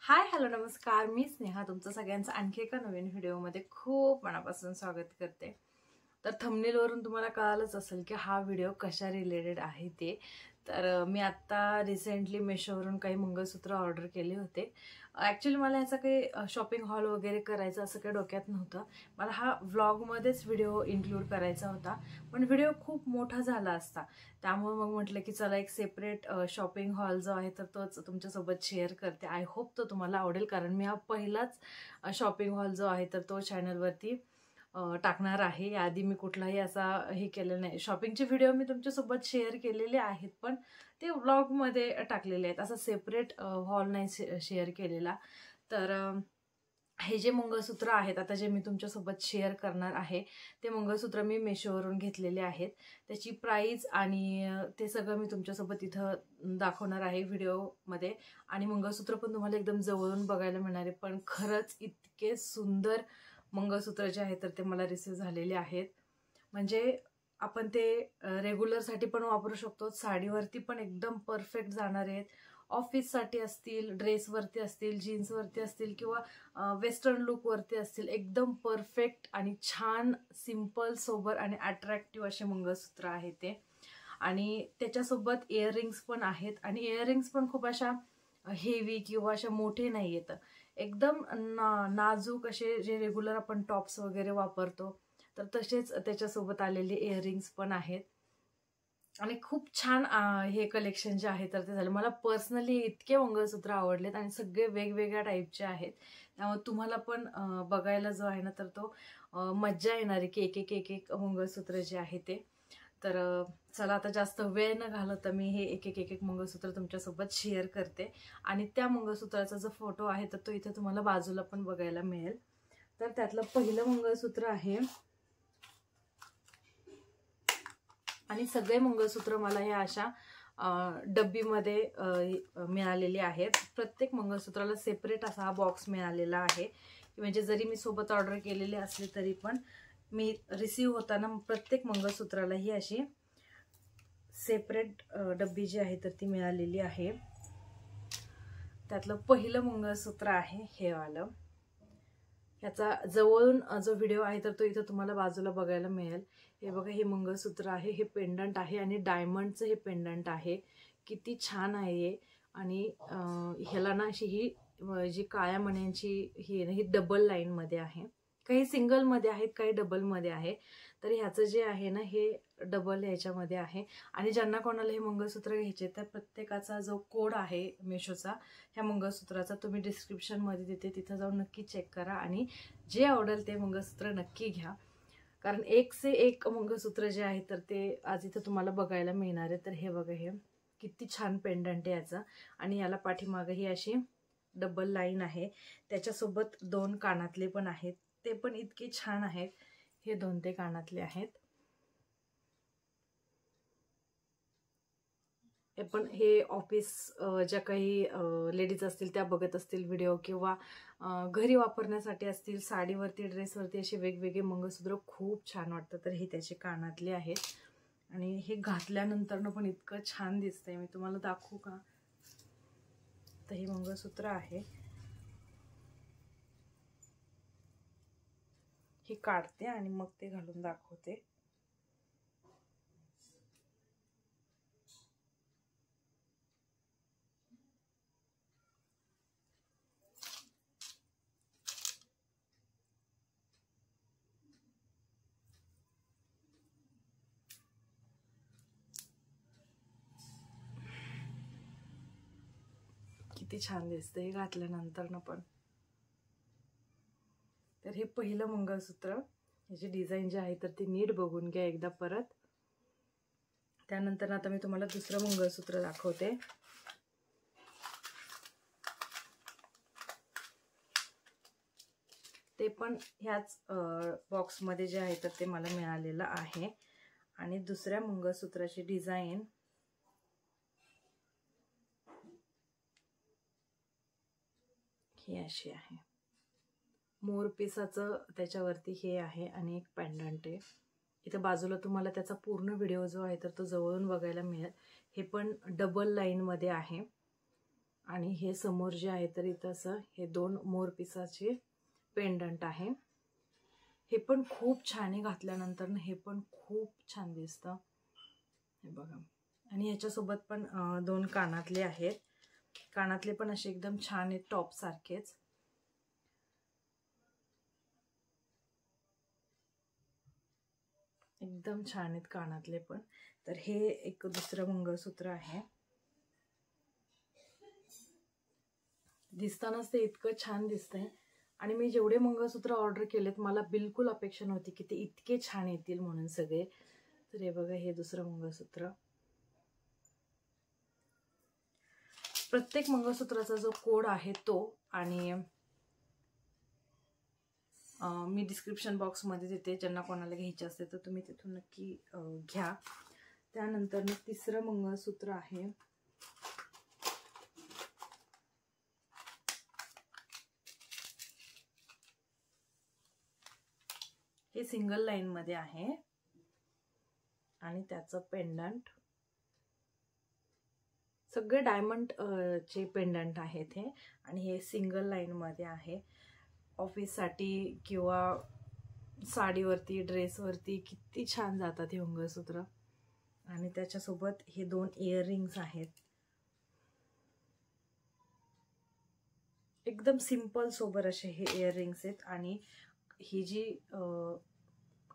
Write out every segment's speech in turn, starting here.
Hi hello नमस्कार, मी स्नेहा तुमचं सगळ्यांचं आणखी एका नवीन व्हिडिओमध्ये खूप मनापासून स्वागत करते। तर थंबनेलवरून तुम्हाला कळालंच असेल की हा व्हिडिओ कशा रिलेटेड आहे ते। तर मी आता रिसेंटली मेशोवरून काही मंगळसूत्र ऑर्डर केले होते। ॲक्च्युअली मला ह्याचा काही शॉपिंग हॉल वगैरे करायचं असं काही डोक्यात नव्हतं। मला हा व्लॉगमध्येच व्हिडिओ इन्क्लूड करायचा होता, पण व्हिडिओ खूप मोठा झाला असता, त्यामुळे मग म्हटलं की चला एक सेपरेट शॉपिंग हॉल जो आहे तर तोच तुमच्यासोबत शेअर करते। आय होप तो तुम्हाला आवडेल, कारण मी हा पहिलाच शॉपिंग हॉल जो आहे तर तो चॅनलवरती टाकणार आहे। याआधी मी कुठलाही असा हे केलेलं नाही। शॉपिंगचे व्हिडिओ मी तुमच्यासोबत शेअर केलेले आहेत, पण ते व्लॉगमध्ये टाकलेले आहेत, असा सेपरेट हॉल नाही शेअर केलेला। तर हे जे मंगळसूत्र आहेत आता जे मी तुमच्यासोबत शेअर करणार आहे ते मंगळसूत्र मी मेशोवरून घेतलेले आहेत। त्याची प्राइस आणि ते सगळं मी तुमच्यासोबत इथं दाखवणार आहे व्हिडिओमध्ये। आणि मंगळसूत्र पण तुम्हाला एकदम जवळून बघायला मिळणार आहे। पण खरंच इतके सुंदर मंगळसूत्र जे आहेत तर ते मला रिसीव झालेले आहेत। म्हणजे आपण ते रेग्युलरसाठी पण वापरू शकतो, साडीवरती पण एकदम परफेक्ट जाणार आहेत, ऑफिससाठी असतील, ड्रेसवरती असतील, जीन्सवरती असतील किंवा वेस्टर्न लुकवरती असतील, एकदम परफेक्ट आणि छान सिंपल सोबर आणि अट्रॅक्टिव्ह असे मंगळसूत्र आहे ते। आणि त्याच्यासोबत इयरिंग्स पण आहेत, आणि इयरिंग्स पण खूप अशा हेवी किंवा अशा मोठे नाही आहेत, एकदम नाजूक असे जे रेग्युलर आपण टॉप्स वगैरे वापरतो तर तसेच त्याच्यासोबत आलेले इयरिंग्स पण आहेत। आणि खूप छान हे कलेक्शन जे आहे तर ते झालं। मला पर्सनली इतके मंगळसूत्र आवडलेत आणि सगळे वेगवेगळ्या टाईपचे आहेत, त्यामुळे तुम्हाला पण बघायला जो आहे ना तर तो मज्जा येणार आहे की एक एक मंगळसूत्र जे आहे ते। तर चला आता जास्त वेळ न घालवता मी हे एक एक मंगळसूत्र तुमच्यासोबत शेअर करते। आणि त्या मंगळसूत्राचा जो फोटो आहे तर तो इथे तुम्हाला बाजूला पण बघायला मिळेल। तर त्यातलं पहिलं मंगळसूत्र आहे, आणि सगळे मंगळसूत्र मला ह्या अशा डब्बीमध्ये मिळालेले आहेत। प्रत्येक मंगळसूत्राला सेपरेट असा हा बॉक्स मिळालेला आहे, म्हणजे जरी मी सोबत ऑर्डर केलेले असले तरी पण मी रिसीव होताना प्रत्येक मंगळसूत्राला ही अशी सेपरेट डब्बी जी आहे तर ती मिळालेली आहे। त्यातलं पहिलं मंगळसूत्र आहे हे वालं। याचा जवळून जो व्हिडिओ आहे तर तो इथं तुम्हाला बाजूला बघायला मिळेल। हे बघा, हे मंगळसूत्र आहे, हे पेंडंट आहे आणि डायमंडचं हे पेंडंट आहे। किती छान आहे हे। आणि ह्याला ना अशी ही जी काळ्या मण्यांची ही डबल लाईनमध्ये आहे, काही सिंगलमध्ये आहेत, काही डबलमध्ये आहे। तर ह्याचं जे आहे ना हे डबल ह्याच्यामध्ये आहे। आणि ज्यांना कोणाला हे मंगळसूत्र घ्यायचे तर प्रत्येकाचा जो कोड आहे मेशोचा ह्या मंगळसूत्राचा तुम्ही डिस्क्रिप्शनमध्ये देते, तिथं जाऊन नक्की चेक करा आणि जे आवडेल ते मंगळसूत्र नक्की घ्या, कारण एक से एक मंगळसूत्र जे आहे तर ते आज इथं तुम्हाला बघायला मिळणार आहे। तर हे बघा, हे किती छान पेंडंट आहे याचं, आणि याला पाठीमागे ही अशी डबल लाईन आहे। त्याच्यासोबत दोन कानातले पण आहेत, ते पण इतके छान आहेत। हे दोन ते कानातले आहेत। पण हे ऑफिस ज्या काही लेडीज असतील त्या बघत असतील व्हिडिओ, किंवा घरी वापरण्यासाठी असतील, साडीवरती ड्रेसवरती असे वेगवेगळे मंगळसूत्र खूप छान वाटतं। तर हे त्याचे कानातले आहेत, आणि हे घातल्यानंतर पण इतकं छान दिसतंय, मी तुम्हाला दाखवू का? तर हे मंगळसूत्र आहे, हे काढते आणि मग ते घालून दाखवते। किती छान दिसतं हे घातल्यानंतर ना पण। तर हे पहिलं मंगळसूत्र, याची डिझाईन जी आहे तर ती नीट बघून घ्या एकदा परत। त्यानंतर आता मी तुम्हाला दुसरं मंगळसूत्र दाखवते। ते पण ह्याच बॉक्समध्ये जे आहे तर ते मला मिळालेलं आहे। आणि दुसऱ्या मंगळसूत्राची डिझाईन ही अशी आहे, मोरपिसाचं त्याच्यावरती हे आहे आणि एक पेंडंट आहे। इथे बाजूला तुम्हाला त्याचा पूर्ण व्हिडिओ जो आहे तर तो जवळून बघायला मिळेल। हे पण डबल लाईनमध्ये आहे। आणि हे समोर जे आहे तर इथं असं हे 2 मोरपिसाचे पेंडंट आहे. हे पण खूप छान आहे, घातल्यानंतर ना हे पण खूप छान दिसतं. हे बघा. आणि याच्यासोबत पण 2 कानातले आहेत. कानातले पण असे एकदम छान आहेत, टॉप सारखेच. एकदम छान आहेत कानातले पण. तर हे एक दुसरं मंगळसूत्र आहे. दिसतानाच ते इतकं छान दिसतंय. आणि मी जेवढे मंगळसूत्र ऑर्डर केलेत मला बिलकुल अपेक्षा नव्हती की ते इतके छान येतील म्हणून सगळे. तर हे बघा, हे दुसरं मंगळसूत्र. प्रत्येक मंगळसूत्राचा जो कोड आहे तो आणि मी डिस्क्रिप्शन बॉक्समध्ये देते, ज्यांना कोणाला घ्यायचे असते तर तुम्ही तिथून नक्की घ्या. त्यानंतर तिसरं मंगळसूत्र आहे. हे सिंगल लाईन मध्ये आहे आणि त्याचं पेंडंट सगळे डायमंड चे पेंडंट आहेत हे. आणि हे सिंगल लाईन मध्ये आहे. ऑफिससाठी किंवा साडीवरती, ड्रेसवरती किती छान जातात हे मंगळसूत्र. आणि त्याच्यासोबत हे 2 इयरिंग्स आहेत. एकदम सिंपल सोबर असे हे इयरिंग्स आहेत. आणि ही जी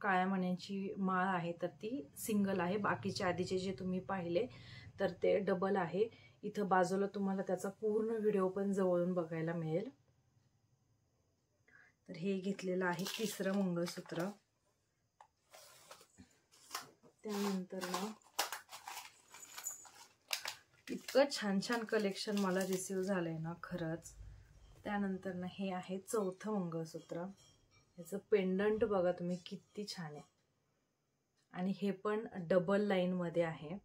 काळ्या मण्यांची माळ आहे तर ती सिंगल आहे. बाकीचे आधीचे जे तुम्ही पाहिले तर ते डबल आहे. इथं बाजूला तुम्हाला त्याचा पूर्ण व्हिडिओ पण जवळून बघायला मिळेल. तर हे घेतलेलं आहे तिसरं मंगळसूत्र. त्यानंतर इतकं छान छान कलेक्शन मला रिसीव झालंय ना खरंच. त्यानंतर हे आहे चौथं मंगळसूत्र. याचं पेंडंट बघा तुम्ही किती छान आहे. आणि हे पण डबल लाईन मध्ये आहे.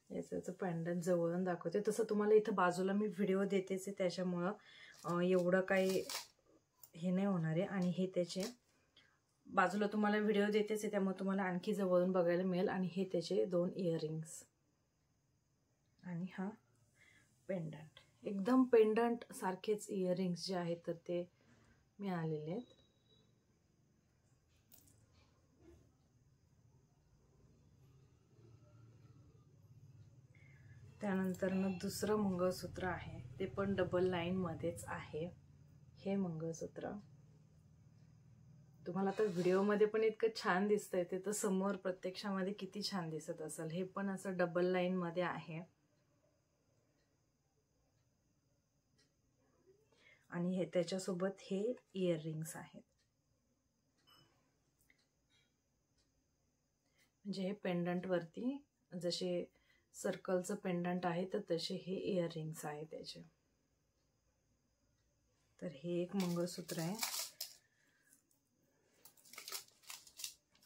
याचं पेंडंट जवळून दाखवते. तसं तुम्हाला इथं बाजूला मी व्हिडिओ देतेच आहे, त्याच्यामुळं एवढं काही हे नाही होणार आहे. आणि हे त्याचे बाजूला तुम्हाला व्हिडिओ देतेच आहे, त्यामुळे तुम्हाला आणखी जवळून बघायला मिळेल. आणि हे त्याचे 2 इयरिंग्स आणि हा पेंडंट. एकदम पेंडंट सारखेच इयरिंग्स जे आहेत तर ते मिळालेले आहेत. त्यानंतर दुसरं मंगळसूत्र आहे, ते पण डबल लाईन मध्येच आहे. हे मंगळसूत्र तुम्हाला तर व्हिडिओमध्ये पण इतकं छान दिसतंय, ते तर समोर प्रत्यक्षामध्ये किती छान दिसत असेल. हे पण असं डबल लाईन मध्ये आहे. आणि हे त्याच्यासोबत हे इयरिंग्स आहेत. म्हणजे हे पेंडंट वरती जसे सर्कलचं पेंडंट आहे तर तसे हे इयरिंग्स आहे त्याचे. तर हे एक मंगळसूत्र आहे.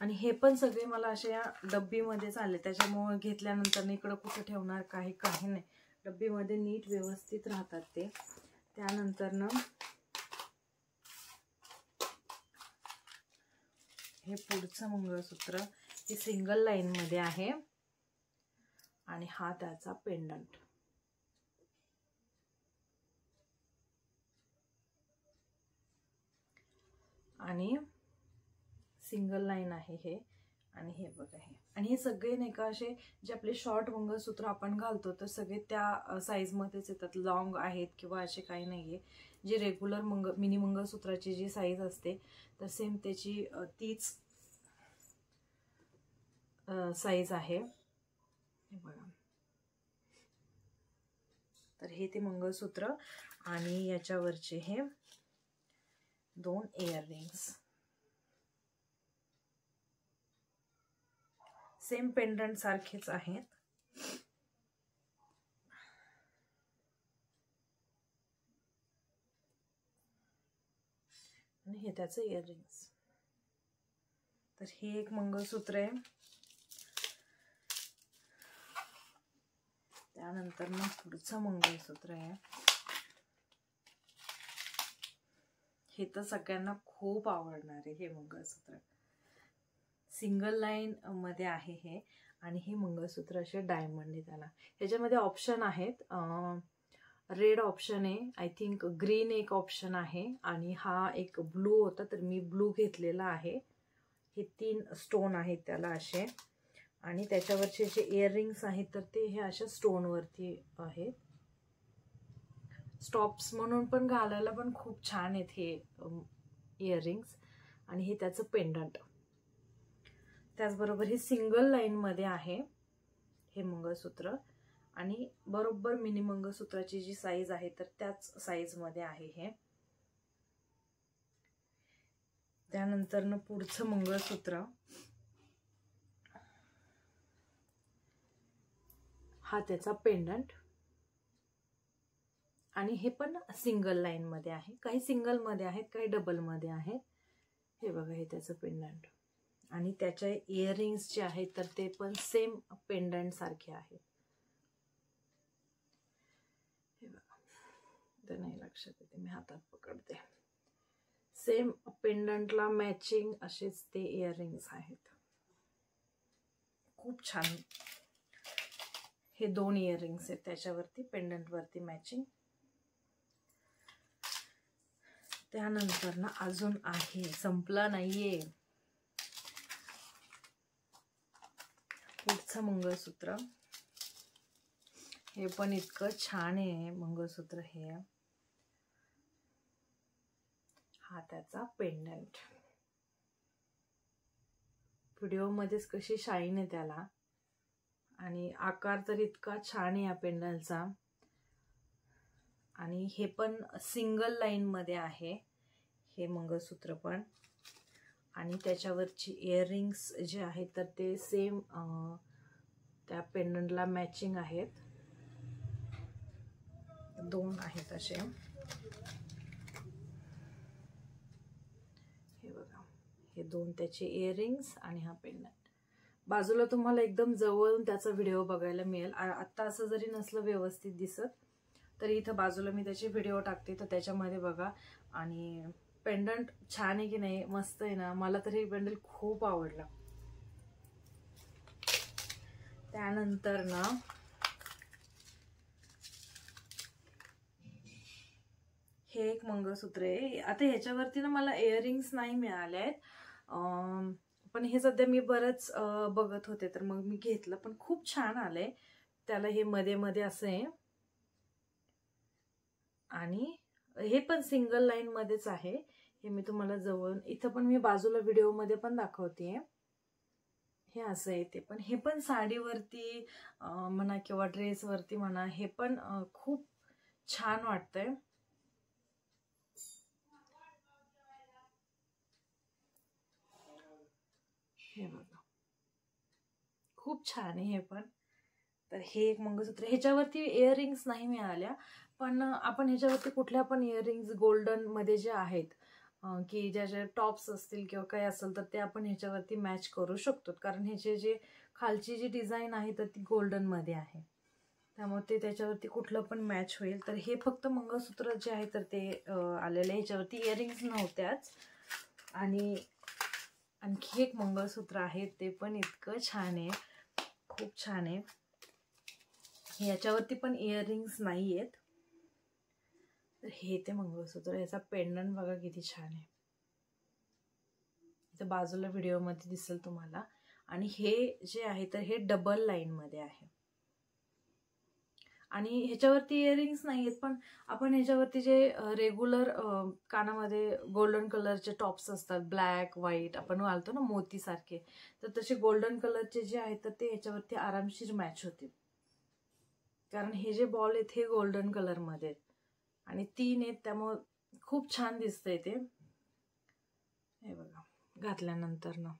आणि हे पण सगळे मला असे या डब्बीमध्येच आले, त्याच्यामुळे घेतल्यानंतर इकडं कुठं ठेवणार काही नाही, डब्बीमध्ये नीट व्यवस्थित राहतात ते. त्यानंतर हे पुढचं मंगळसूत्र, हे सिंगल लाईन मध्ये आहे आणि हा त्याचा पेंडंट. आणि सिंगल लाईन आहे हे. आणि हे बघा हे. आणि हे सगळे नाही का असे जे आपले शॉर्ट मंगळसूत्र आपण घालतो तर सगळे त्या साईज मध्येच येतात, लॉंग आहेत किंवा असे काही नाहीये. जे रेग्युलर मिनी मंगळसूत्राची जी साईज असते तर सेम त्याची तीच साईज आहे. हे बघा. तर हे ते मंगळसूत्र आणि याच्यावरचे हे 2 इयरिंग्स. सेम पेंडंट सारखेच आहेत. आणि हे त्याचं इयरिंग्स. तर हे एक मंगळसूत्र आहे. त्यानंतर पुढचं मंगळसूत्र आहे. हे तर सगळ्यांना खूप आवडणार आहे हे मंगळसूत्र. सिंगल लाईन मध्ये आहे हे. आणि हे मंगळसूत्र असे डायमंड आहे त्याला. ह्याच्यामध्ये ऑप्शन आहेत, रेड ऑप्शन आहे, आय थिंक ग्रीन एक ऑप्शन आहे, आणि हा एक ब्लू होता तर मी ब्लू घेतलेला आहे. हे 3 स्टोन आहेत त्याला असे, आणि त्याच्यावरचे जे इयरिंग्स आहेत तर ते हे अशा स्टोनवरती आहेत. स्टॉप्स म्हणून पण घालायला पण खूप छान आहेत हे इयरिंग्स. आणि हे त्याचं पेंडंट. त्याचबरोबर हे सिंगल लाईनमध्ये आहे हे मंगळसूत्र, आणि बरोबर मिनी मंगळसूत्राची जी साईज आहे तर त्याच साईजमध्ये आहे हे. त्यानंतर ना पुढचं मंगळसूत्र, हा त्याचा पेंडंट, आणि हे पण सिंगल लाईन मध्ये आहे. काही सिंगल मध्ये आहेत, काही डबल मध्ये आहेत. हे बघा, हे त्याचं पेंडंट, आणि त्याचे इयरिंग्स जे आहेत तर ते पण सेम पेंडंट सारखे आहेत. हे बघा, ते नाही लक्षात येते, मी हातात पकडते. सेम पेंडंटला मॅचिंग असेच ते इयरिंग्स आहेत. खूप छान. हे 2 इयरिंग्स आहेत त्याच्यावरती, पेंडंट वरती मॅचिंग. त्यानंतर ना अजून आहे, संपला नाहीये, पुढचं मंगळसूत्र. हे पण इतकं छान आहे मंगळसूत्र हे. हा त्याचा पेंडंट. व्हिडिओ मध्येच कशी शाईन आहे त्याला, आणि आकार तर इतका छान आहे या पेंडंटचा. आणि हे पण सिंगल लाईन मध्ये आहे हे मंगळसूत्र पण, आणि त्याच्यावरची इयरिंग्स जे आहेत तर ते सेम त्या पेंडंटला मॅचिंग आहेत. 2 आहेत असे. हे बघा, हे 2 त्याचे इयरिंग्स आणि हा पेंडंट. बाजूला तुम्हाला एकदम जवळून त्याचा व्हिडिओ बघायला मिळेल. आता असं जरी नसलं व्यवस्थित दिसत तरी इथं बाजूला मी त्याचे व्हिडिओ टाकते, तर त्याच्यामध्ये बघा. आणि पेंडंट छान आहे की नाही, मस्त आहे ना. मला तर हे पेंडंट खूप आवडलं. त्यानंतर ना हे एक मंगळसूत्र आहे. आता ह्याच्यावरती ना मला इयरिंग्स नाही मिळाले आहेत, पण हे सध्या मी बरंच बघत होते तर मग मी घेतलं, पण खूप छान आलंय त्याला. हे मध्ये मध्ये असं आहे, आणि हे पण सिंगल लाईन मध्येच आहे. हे मी तुम्हाला जवळून इथं पण मी बाजूला व्हिडिओ मध्ये पण दाखवते. हे असं आहे ते पण. हे पण साडीवरती म्हणा किंवा ड्रेसवरती म्हणा, हे पण खूप छान वाटतंय. हे बघा, खूप छान आहे हे पण. तर हे एक मंगळसूत्र. ह्याच्यावरती इयरिंग्स नाही मिळाल्या, पण आपण ह्याच्यावरती कुठल्या पण इयरिंग्स गोल्डन मध्ये जे आहेत की ज्याचे टॉप्स असतील किंवा काही असेल तर ते आपण ह्याच्यावरती मॅच करू शकतो, कारण ह्याचे जे खालची जी डिझाईन आहे तर ती गोल्डन मध्ये आहे, त्यामुळे ते त्याच्यावरती कुठलं पण मॅच होईल. तर हे फक्त मंगळसूत्र जे आहे तर ते आलेले, ह्याच्यावरती इयरिंग्स नव्हत्याच. आणि आणखी एक मंगळसूत्र आहे, ते पण इतकं छान आहे, खूप छान आहे. याच्यावरती पण इयरिंग्स नाही आहेत. तर हे ते मंगळसूत्र. याचा पेंडंट बघा किती छान आहे, इथं बाजूला व्हिडिओ मध्ये दिसेल तुम्हाला. आणि हे जे आहे तर हे डबल लाईन मध्ये आहे, आणि ह्याच्यावरती इयरिंग्स नाही आहेत, पण आपण ह्याच्यावरती जे रेग्युलर कानामध्ये गोल्डन कलरचे टॉप्स असतात, ब्लॅक व्हाईट आपण घालतो ना मोती सारखे, तर तसे गोल्डन कलरचे जे आहेत तर ते ह्याच्यावरती आरामशीर मॅच होतील, कारण हे जे बॉल आहेत हे गोल्डन कलर मध्ये आहेत आणि 3 आहेत, त्यामुळे खूप छान दिसतंय ते. हे बघा, घातल्यानंतर ना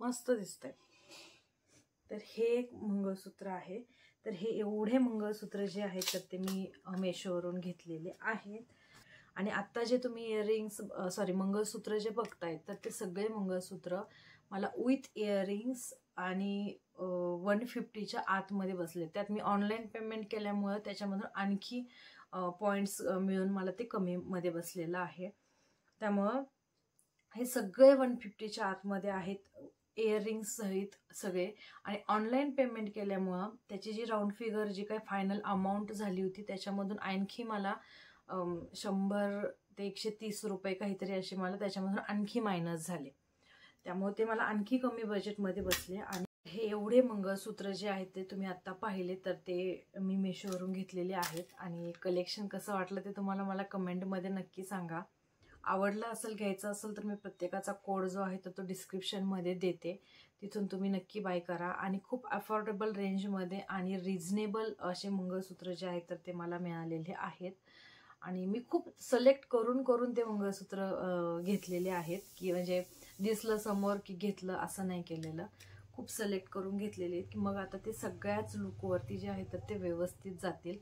मस्त दिसतंय. तर हे एक मंगळसूत्र आहे. तर हे एवढे मंगळसूत्र जे आहेत तर ते मी मेशोवरून घेतलेले आहेत. आणि आत्ता जे तुम्ही इयरिंग्स मंगळसूत्र जे बघतायत तर ते सगळे मंगळसूत्र मला विथ इयरिंग्स आणि 150च्या आतमध्ये बसले. त्यात मी ऑनलाईन पेमेंट केल्यामुळे त्याच्यामधून आणखी पॉईंट्स मिळून मला ते कमीमध्ये बसलेलं आहे. त्यामुळं हे सगळे 150च्या आतमध्ये आहेत. इयरिंग्स सहित सगळे, आणि ऑनलाईन पेमेंट केल्यामुळं त्याची जी राऊंड फिगर जी काही फायनल अमाऊंट झाली होती त्याच्यामधून आणखी मला 100 ते 130 रुपये काहीतरी असे मला त्याच्यामधून आणखी मायनस झाले. त्यामुळे ते मला आणखी कमी बजेटमध्ये बसले. आणि हे एवढे मंगळसूत्र जे आहेत ते तुम्ही आत्ता पाहिले तर ते मी मेशोवरून घेतलेले आहेत. आणि कलेक्शन कसं वाटलं ते तुम्हाला मला कमेंटमध्ये नक्की सांगा. आवडलं असेल, घ्यायचं असेल तर मी प्रत्येकाचा कोड जो आहे तो डिस्क्रिप्शनमध्ये देते, तिथून तुम्ही नक्की बाय करा. आणि खूप अफोर्डेबल रेंजमध्ये आणि रिझनेबल असे मंगळसूत्र जे आहेत तर ते मला मिळालेले आहेत. आणि मी खूप सिलेक्ट करून ते मंगळसूत्र घेतलेले आहेत, की म्हणजे दिसलं समोर की घेतलं असं नाही केलेलं. खूप सिलेक्ट करून घेतलेले आहेत की मग आता ते सगळ्याच लुकवरती जे आहे तर ते व्यवस्थित जातील.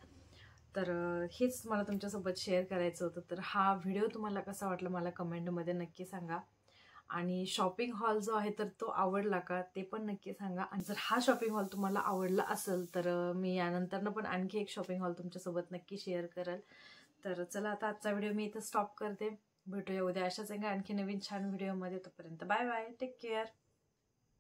तर हेच मला तुमच्यासोबत शेअर करायचं होतं. तर हा व्हिडिओ तुम्हाला कसा वाटला मला कमेंटमध्ये नक्की सांगा. आणि शॉपिंग हॉल जो आहे तर तो आवडला का ते पण नक्की सांगा. आणि जर हा शॉपिंग हॉल तुम्हाला आवडला असेल तर मी यानंतरनं पण आणखी एक शॉपिंग हॉल तुमच्यासोबत नक्की शेअर करेल. तर चला आता आजचा व्हिडिओ मी इथं स्टॉप करते. भेटूया उद्या अशाच एका आणखी नवीन छान व्हिडिओमध्ये. तोपर्यंत बाय बाय, टेक केअर.